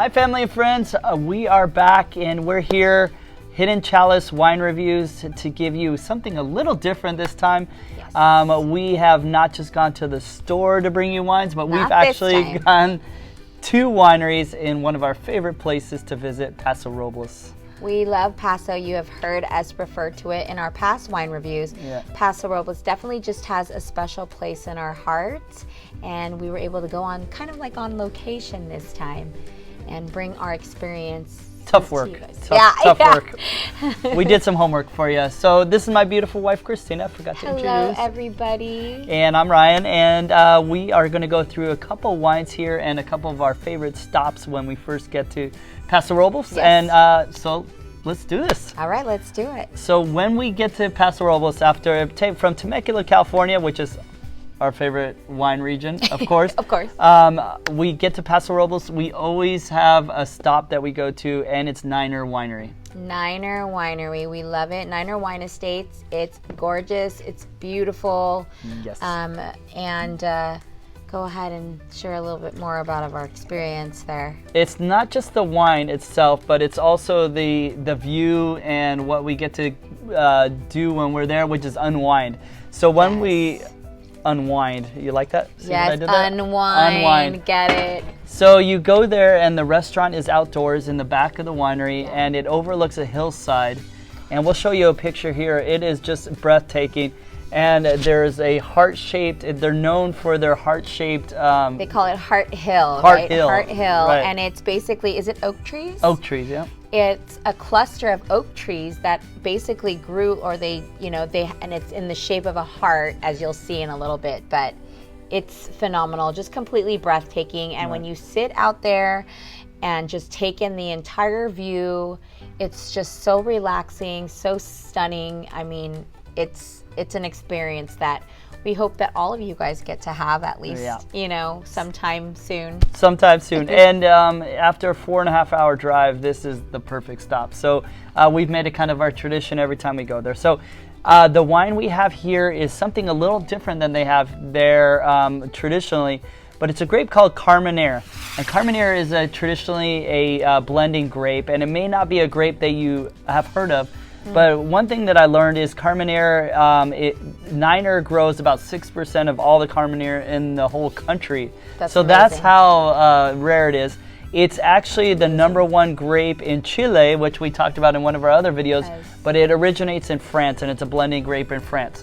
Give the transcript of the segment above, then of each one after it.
Hi family and friends, we are back and we're here, Hidden Chalice Wine Reviews, to give you something a little different this time. Yes. We have not just gone to the store to bring you wines, but we've actually gone to wineries in one of our favorite places to visit, Paso Robles. We love Paso. You have heard us refer to it in our past wine reviews. Yeah. Paso Robles definitely just has a special place in our hearts, and we were able to go on kind of like on location this time and bring our experience. Tough work. Tough work. We did some homework for you. So this is my beautiful wife, Christina. I forgot to introduce. Hello, everybody. And I'm Ryan, and we are going to go through a couple wines here and a couple of our favorite stops when we first get to Paso Robles. Yes. And so let's do this. All right, let's do it. So when we get to Paso Robles, from Temecula, California, which is our favorite wine region, of course. Of course. We get to Paso Robles, we always have a stop that we go to, and it's Niner Winery. Niner Winery, we love it. Niner Wine Estates, it's gorgeous, it's beautiful. Yes. Go ahead and share a little bit more about our experience there. It's not just the wine itself, but it's also the view and what we get to do when we're there, which is unwind. So when we unwind. You like that? See yes, what I did there? Unwind. Get it. So you go there and the restaurant is outdoors in the back of the winery and it overlooks a hillside. And we'll show you a picture here. It is just breathtaking. And there's a heart-shaped, they're known for their heart-shaped... they call it Heart Hill, Heart Hill. Heart Hill. Right. And it's basically, is it oak trees? Oak trees, yeah. It's a cluster of oak trees that basically grew, or and it's in the shape of a heart, as you'll see in a little bit, but it's phenomenal, just completely breathtaking. And when you sit out there and just take in the entire view, it's just so relaxing, so stunning. I mean, it's an experience that we hope that all of you guys get to have at least, sometime soon. Sometime soon. And after a 4.5 hour drive, this is the perfect stop. So we've made it kind of our tradition every time we go there. So the wine we have here is something a little different than they have there traditionally, but it's a grape called Carmenere. And Carmenere is traditionally a blending grape, and it may not be a grape that you have heard of. But one thing that I learned is Carmenere, Niner grows about 6% of all the Carmenere in the whole country. So amazing. That's how rare it is. It's actually the #1 grape in Chile, which we talked about in one of our other videos, but it originates in France, and it's a blending grape in France.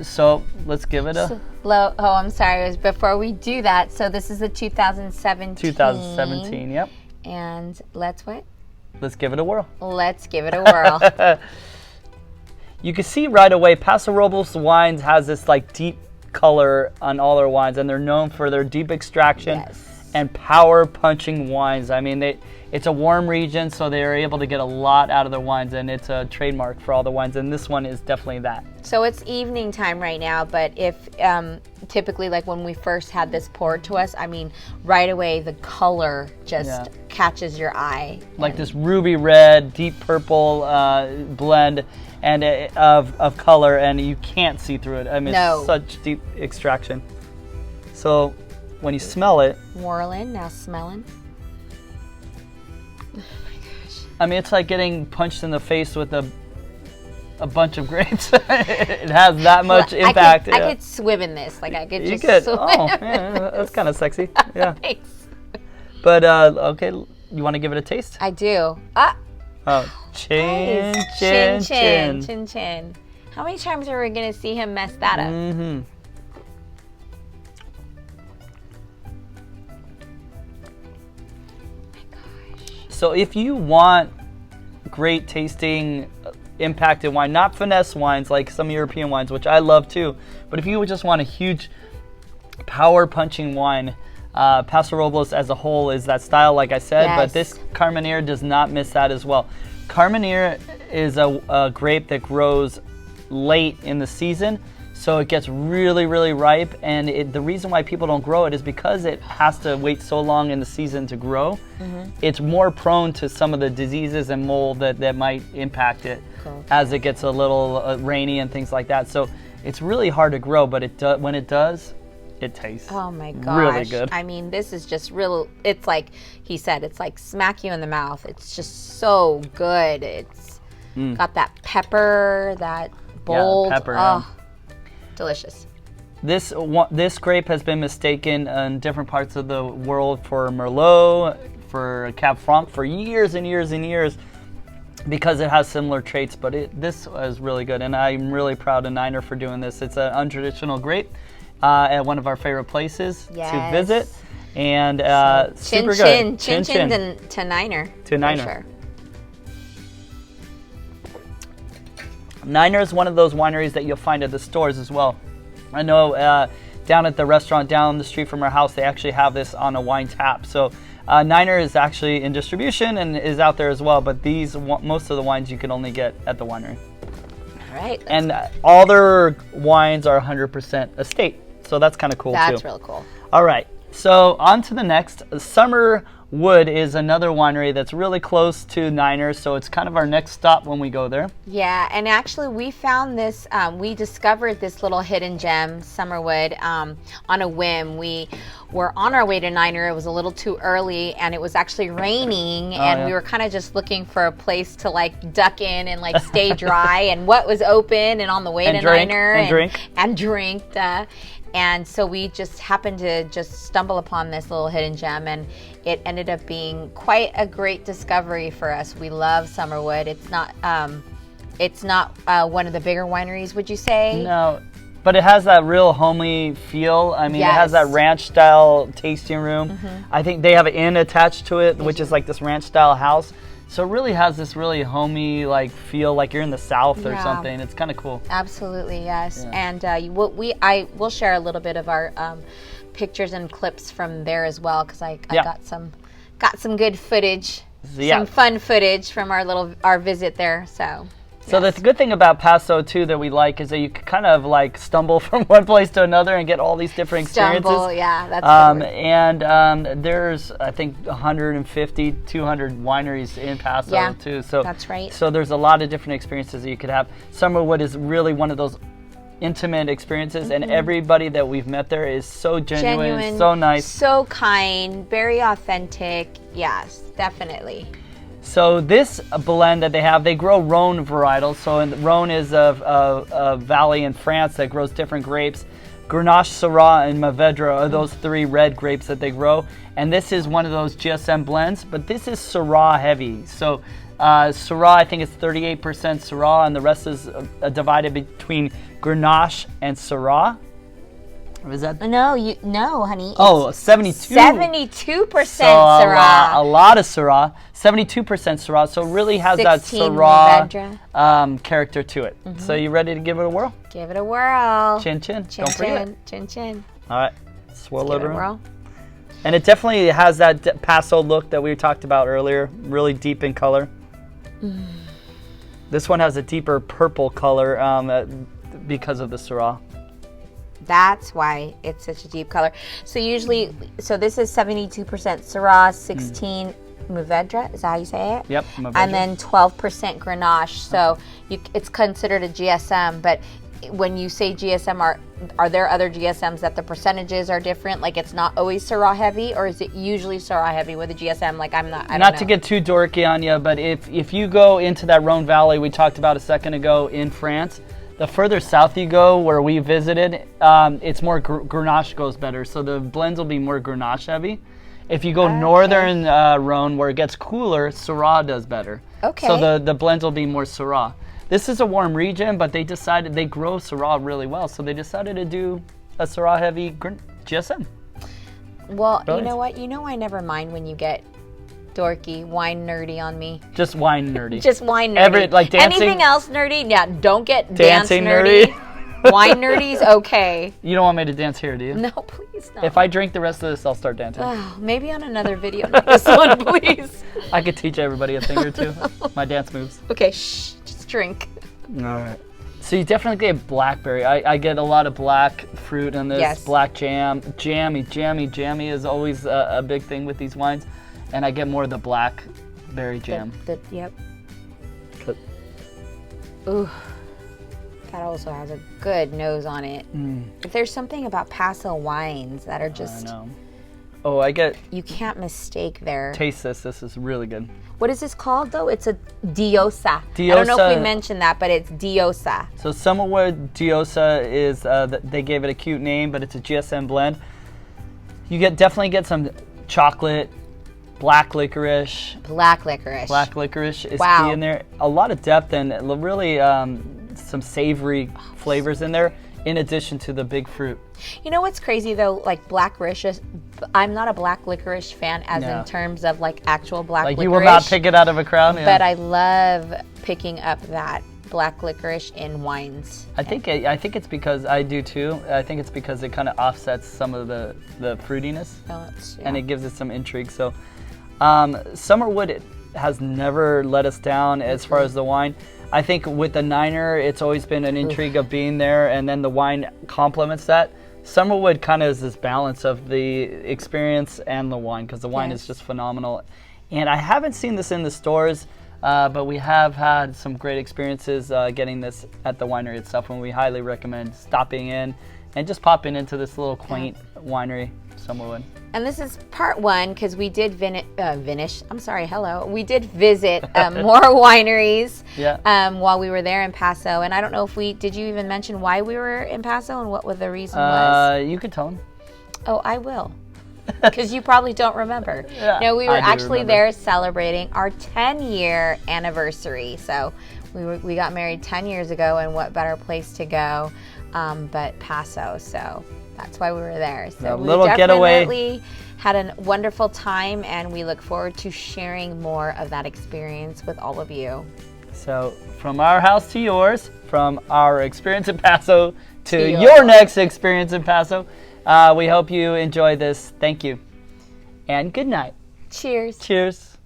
So let's give it a... I'm sorry. It was before we do that. So this is the 2017. 2017, yep. And let's what? Let's give it a whirl. Let's give it a whirl. You can see right away, Paso Robles wines has this like deep color on all their wines, and they're known for their deep extraction and power punching wines. I mean, it's a warm region, so they're able to get a lot out of their wines, and it's a trademark for all the wines, and this one is definitely that. So it's evening time right now, but if typically like when we first had this poured to us, I mean, right away the color just catches your eye. Like this ruby red, deep purple blend and of color, and you can't see through it. I mean, it's such deep extraction. So when you smell it... Whirling, now smelling. Oh my gosh. I mean, it's like getting punched in the face with a bunch of grapes. It has that much impact. I could swim in this. Like I could just swim. Oh, yeah, that's kind of sexy. Yeah. Thanks. But okay, you want to give it a taste? I do. Chin, nice. chin, chin, chin, chin. How many times are we gonna see him mess that up? Mm-hmm. So if you want great tasting impacted wine, not finesse wines like some European wines, which I love too, but if you just want a huge power punching wine, Paso Robles as a whole is that style, like I said, but this Carmenere does not miss that as well. Carmenere is a grape that grows late in the season, so it gets really, really ripe, and the reason why people don't grow it is because it has to wait so long in the season to grow. It's more prone to some of the diseases and mold that might impact it as it gets a little rainy and things like that. So it's really hard to grow, but when it does, it tastes Oh my gosh. really good. I mean, this is just real. It's like he said, it's like smack you in the mouth. It's just so good. It's got that pepper, that bold. pepper, delicious. This grape has been mistaken in different parts of the world for Merlot, for Cab Franc for years and years and years because it has similar traits, but this is really good, and I'm really proud of Niner for doing this. It's an untraditional grape at one of our favorite places to visit, and super good. Chin to Niner. To Niner. For sure. Niner is one of those wineries that you'll find at the stores as well. I know down at the restaurant down the street from our house, they actually have this on a wine tap. So Niner is actually in distribution and is out there as well, but most of the wines you can only get at the winery. All right. And all their wines are 100% estate, so that's kind of cool too. That's real cool. All right, so on to the next. Summerwood is another winery that's really close to Niner, so it's kind of our next stop when we go there. Yeah, and actually we found this, we discovered this little hidden gem, Summerwood, on a whim. We were on our way to Niner. It was a little too early, and it was actually raining, and we were kind of just looking for a place to like duck in and like stay dry, and what was open and on the way to Niner. And drink. And so we just happened to just stumble upon this little hidden gem, and it ended up being quite a great discovery for us. We love Summerwood. It's not one of the bigger wineries, would you say? No, but it has that real homely feel. I mean, It has that ranch-style tasting room. I think they have an inn attached to it, which is like this ranch-style house. So it really has this really homey like feel, like you're in the South or something. It's kind of cool. Absolutely, yes. Yeah. And I will share a little bit of our pictures and clips from there as well, because I got some good footage, some fun footage from our visit there. So the good thing about Paso too that we like is that you can kind of like stumble from one place to another and get all these different experiences. And there's I think 150, 200 wineries in Paso too. So that's right. So there's a lot of different experiences that you could have. Summerwood is really one of those intimate experiences, and everybody that we've met there is so genuine, so nice, so kind, very authentic. Yes, definitely. So this blend that they grow Rhone varietals. So Rhone is a valley in France that grows different grapes. Grenache, Syrah, and Mourvedre are those three red grapes that they grow. And this is one of those GSM blends, but this is Syrah heavy. So Syrah, I think it's 38% Syrah, and the rest is divided between Grenache and Syrah. Is that? No, honey. Oh, 72. 72% Syrah. A lot of Syrah. 72% Syrah. So it really has that Syrah character to it. So you ready to give it a whirl? Give it a whirl. Chin chin. Don't forget. Chin chin. All right. Swirl it around. And it definitely has that Paso look that we talked about earlier. Really deep in color. This one has a deeper purple color because of the Syrah. That's why it's such a deep color. So this is 72% Syrah, 16 Mourvedre. Is that how you say it? Yep. Mourvedre. And then 12% Grenache. So it's considered a GSM. But when you say GSM, are there other GSMs that the percentages are different? Like it's not always Syrah heavy, or is it usually Syrah heavy with a GSM? Like I don't know. Not to get too dorky on you, but if you go into that Rhone Valley we talked about a second ago in France. The further south you go, where we visited, it's more Grenache goes better. So the blends will be more Grenache heavy. If you go northern Rhone, where it gets cooler, Syrah does better. Okay. So the blends will be more Syrah. This is a warm region, but they decided they grow Syrah really well, so they decided to do a Syrah heavy GSM. Well, you know what? You know I never mind when you get dorky, wine nerdy on me. Just wine nerdy. Just wine nerdy. Like dancing. Anything else nerdy? Yeah, don't get dancing dance nerdy. Wine nerdy's okay. You don't want me to dance here, do you? No, please no. If I drink the rest of this, I'll start dancing. Maybe on another video, not this one, please. I could teach everybody a thing or two. My dance moves. Okay, shh. Just drink. All right. So you definitely get blackberry. I get a lot of black fruit in this. Yes. Black jam. Jammy is always a big thing with these wines. And I get more of the blackberry jam. Yep. Ooh. That also has a good nose on it. But there's something about Paso wines that are I just, know. Oh, I get. you can't mistake their. Taste this. This is really good. What is this called though? It's a Diosa. I Diosa. don't know if we mentioned that, but it's Diosa. So Summerwood Diosa is, they gave it a cute name, but it's a GSM blend. You definitely get some chocolate, black licorice. Black licorice. Black licorice is Wow. key in there. A lot of depth and really some savory flavors in there, in addition to the big fruit. You know what's crazy though? Like black licorice, I'm not a black licorice fan as No. in terms of like actual black Like licorice. you will not pick it out of a crowd. Yeah. But I love picking up that black licorice in wines. I think it's because I do too. I think it's because it kind of offsets some of the fruitiness, and it gives it some intrigue. So, Summerwood has never let us down as far as the wine. I think with the Niner, it's always been an intrigue of being there, and then the wine complements that. Summerwood kind of is this balance of the experience and the wine, because the wine is just phenomenal. And I haven't seen this in the stores, but we have had some great experiences getting this at the winery itself, and we highly recommend stopping in and just popping into this little quaint winery, Summerwood. And this is part one because we did we did visit more wineries while we were there in Paso. And I don't know if did you even mention why we were in Paso and what the reason was? You could tell them. Oh, I will. Because you probably don't remember. Yeah, no, we were actually remember. there celebrating our 10-year anniversary. So we got married 10 years ago, and what better place to go but Paso. So that's why we were there. So a little getaway. Definitely had a wonderful time, and we look forward to sharing more of that experience with all of you. So from our house to yours, from our experience in Paso to your next experience in Paso, we hope you enjoy this. Thank you. And good night. Cheers. Cheers.